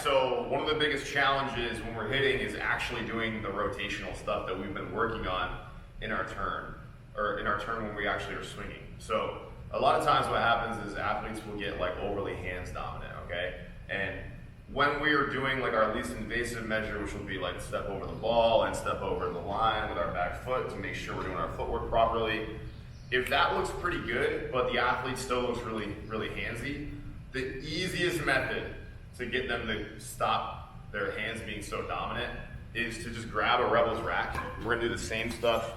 so one of the biggest challenges when we're hitting is actually doing the rotational stuff that we've been working on in our turn, or in our turn when we actually are swinging. So a lot of times what happens is athletes will get like overly hands dominant, okay? And when we are doing like our least invasive measure, which will be like step over the ball and step over the line with our back foot to make sure we're doing our footwork properly, if that looks pretty good, but the athlete still looks really, really handsy, the easiest method to get them to stop their hands being so dominant is to just grab a Rebels rack. We're gonna do the same stuff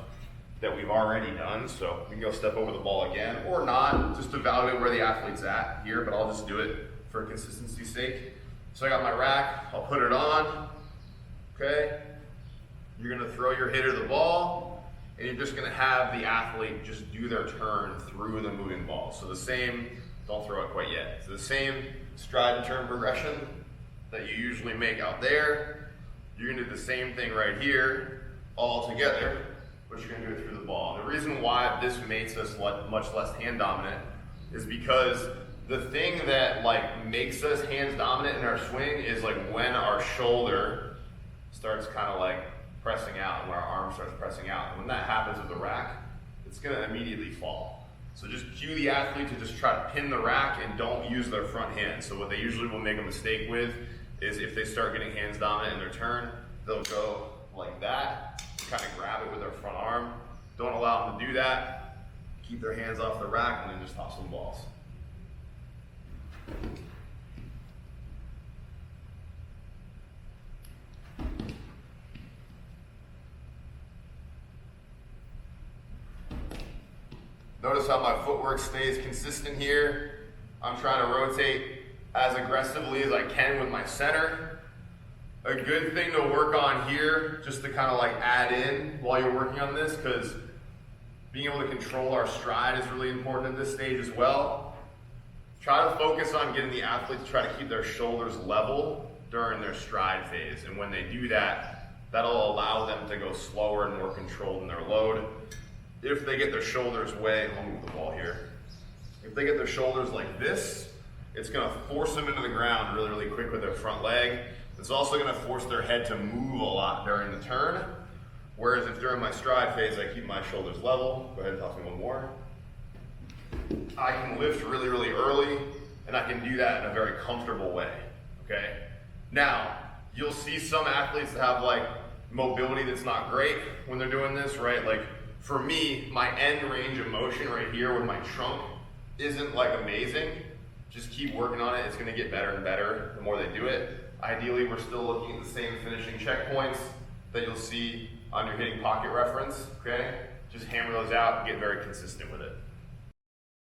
that we've already done. So we can go step over the ball again, or not, just evaluate where the athlete's at here, but I'll just do it for consistency's sake. So I got my rack, I'll put it on, okay? You're gonna throw your hitter the ball, and you're just gonna have the athlete just do their turn through the moving ball. So the same, don't throw it quite yet. So the same stride and turn progression that you usually make out there, you're gonna do the same thing right here, all together, but you're gonna do it through the ball. And the reason why this makes us much less hand dominant is because the thing that like makes us hands dominant in our swing is like when our shoulder starts kind of like pressing out and when our arm starts pressing out. And when that happens with the rack, it's gonna immediately fall. So just cue the athlete to just try to pin the rack and don't use their front hand. So what they usually will make a mistake with is if they start getting hands dominant in their turn, they'll go like that, kind of grab it with their front arm. Don't allow them to do that. Keep their hands off the rack and then just toss some balls. Notice how my footwork stays consistent here. I'm trying to rotate as aggressively as I can with my center. A good thing to work on here, just to kind of like add in while you're working on this, because being able to control our stride is really important at this stage as well. Try to focus on getting the athlete to try to keep their shoulders level during their stride phase. And when they do that, that'll allow them to go slower and more controlled in their load. If they get their shoulders I'll move the ball here. If they get their shoulders like this, it's gonna force them into the ground really, really quick with their front leg. It's also gonna force their head to move a lot during the turn. Whereas if during my stride phase, I keep my shoulders level, go ahead and toss me one more. I can lift really, really early, and I can do that in a very comfortable way, okay? Now, you'll see some athletes that have like mobility that's not great when they're doing this, right? Like for me, my end range of motion right here with my trunk isn't like amazing. Just keep working on it. It's gonna get better and better the more they do it. Ideally, we're still looking at the same finishing checkpoints that you'll see on your hitting pocket reference, okay? Just hammer those out and get very consistent with it.